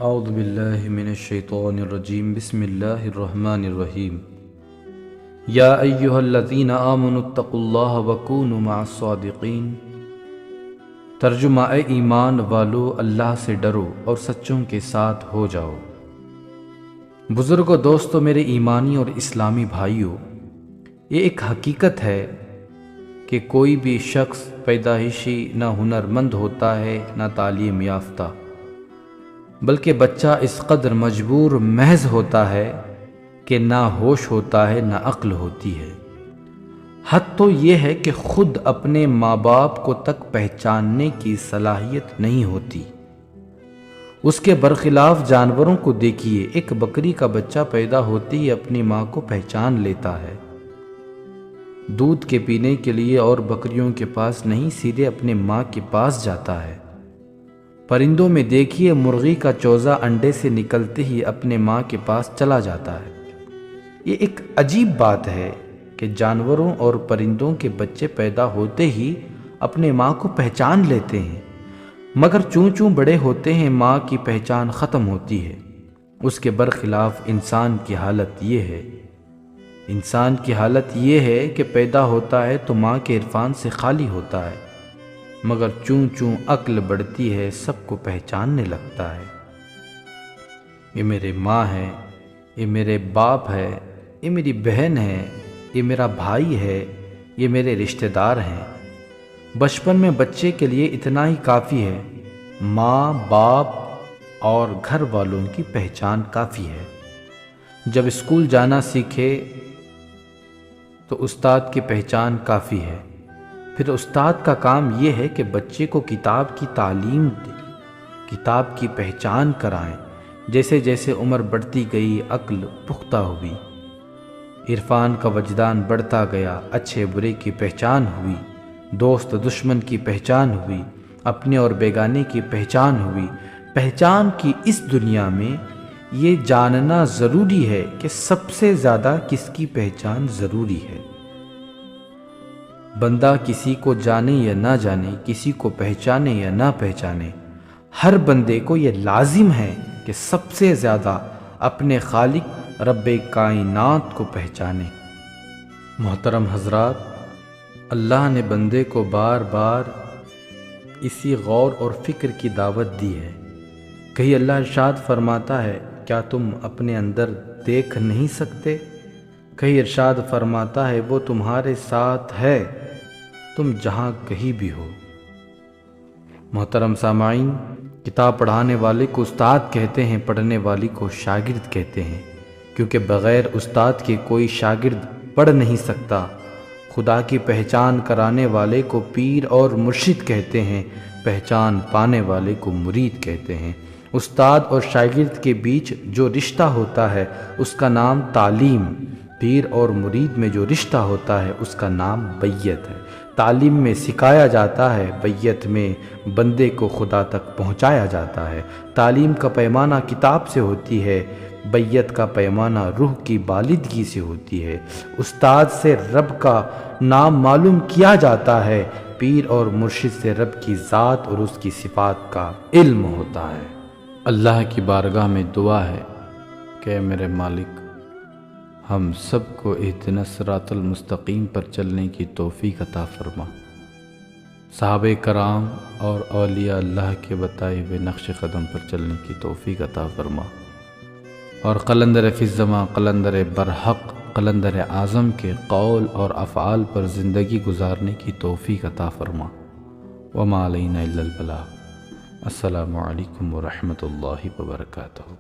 اعوذ باللہ من الشیطان الرجیم بسم اللہ الرحمن الرحیم یا ایہا الذین آمنوا اتقوا اللہ وکونوا مع الصادقین۔ ترجمہ: اے ایمان والو، اللہ سے ڈرو اور سچوں کے ساتھ ہو جاؤ۔ بزرگوں، دوستو، میرے ایمانی اور اسلامی بھائیوں، یہ ایک حقیقت ہے کہ کوئی بھی شخص پیدائشی نہ ہنرمند ہوتا ہے نہ تعلیم یافتہ، بلکہ بچہ اس قدر مجبور محض ہوتا ہے کہ نہ ہوش ہوتا ہے نہ عقل ہوتی ہے۔ حد تو یہ ہے کہ خود اپنے ماں باپ کو تک پہچاننے کی صلاحیت نہیں ہوتی۔ اس کے برخلاف جانوروں کو دیکھیے، ایک بکری کا بچہ پیدا ہوتے ہی اپنی ماں کو پہچان لیتا ہے، دودھ کے پینے کے لیے اور بکریوں کے پاس نہیں، سیدھے اپنے ماں کے پاس جاتا ہے۔ پرندوں میں دیکھیے، مرغی کا چوزا انڈے سے نکلتے ہی اپنے ماں کے پاس چلا جاتا ہے۔ یہ ایک عجیب بات ہے کہ جانوروں اور پرندوں کے بچے پیدا ہوتے ہی اپنے ماں کو پہچان لیتے ہیں، مگر چوں بڑے ہوتے ہیں ماں کی پہچان ختم ہوتی ہے۔ اس کے برخلاف انسان کی حالت یہ ہے کہ پیدا ہوتا ہے تو ماں کے عرفان سے خالی ہوتا ہے، مگر چوں عقل بڑھتی ہے سب کو پہچاننے لگتا ہے۔ یہ میرے ماں ہے، یہ میرے باپ ہے، یہ میری بہن ہے، یہ میرا بھائی ہے، یہ میرے رشتہ دار ہیں۔ بچپن میں بچے کے لیے اتنا ہی کافی ہے، ماں، باپ اور گھر والوں کی پہچان کافی ہے۔ جب اسکول جانا سیکھے تو استاد کی پہچان کافی ہے۔ پھر استاد کا کام یہ ہے کہ بچے کو کتاب کی تعلیم دے، کتاب کی پہچان کرائیں۔ جیسے جیسے عمر بڑھتی گئی، عقل پختہ ہوئی، عرفان کا وجدان بڑھتا گیا، اچھے برے کی پہچان ہوئی، دوست دشمن کی پہچان ہوئی، اپنے اور بیگانے کی پہچان ہوئی۔ پہچان کی اس دنیا میں یہ جاننا ضروری ہے کہ سب سے زیادہ کس کی پہچان ضروری ہے۔ بندہ کسی کو جانے یا نہ جانے، کسی کو پہچانے یا نہ پہچانے، ہر بندے کو یہ لازم ہے کہ سب سے زیادہ اپنے خالق رب کائنات کو پہچانے۔ محترم حضرات، اللہ نے بندے کو بار بار اسی غور اور فکر کی دعوت دی ہے۔ کہیں اللہ ارشاد فرماتا ہے، کیا تم اپنے اندر دیکھ نہیں سکتے؟ کہیں ارشاد فرماتا ہے، وہ تمہارے ساتھ ہے، تم جہاں کہیں بھی ہو۔ محترم سامعین، کتاب پڑھانے والے کو استاد کہتے ہیں، پڑھنے والی کو شاگرد کہتے ہیں، کیونکہ بغیر استاد کے کوئی شاگرد پڑھ نہیں سکتا۔ خدا کی پہچان کرانے والے کو پیر اور مرشد کہتے ہیں، پہچان پانے والے کو مرید کہتے ہیں۔ استاد اور شاگرد کے بیچ جو رشتہ ہوتا ہے اس کا نام تعلیم، پیر اور مرید میں جو رشتہ ہوتا ہے اس کا نام بیعت ہے۔ تعلیم میں سکھایا جاتا ہے، بیعت میں بندے کو خدا تک پہنچایا جاتا ہے۔ تعلیم کا پیمانہ کتاب سے ہوتی ہے، بیعت کا پیمانہ روح کی بالدگی سے ہوتی ہے۔ استاد سے رب کا نام معلوم کیا جاتا ہے، پیر اور مرشد سے رب کی ذات اور اس کی صفات کا علم ہوتا ہے۔ اللہ کی بارگاہ میں دعا ہے کہ اے میرے مالک، ہم سب کو اہدنا الصراط المستقیم پر چلنے کی توفیق عطا فرما، صحابہ کرام اور اولیاء اللہ کے بتائے ہوئے نقش قدم پر چلنے کی توفیق عطا فرما، اور قلندر فی الزمان، قلندر برحق، قلندر اعظم کے قول اور افعال پر زندگی گزارنے کی توفیق عطا فرما۔ وما علینا الا البلاغ۔ السلام علیکم ورحمۃ اللہ وبرکاتہ۔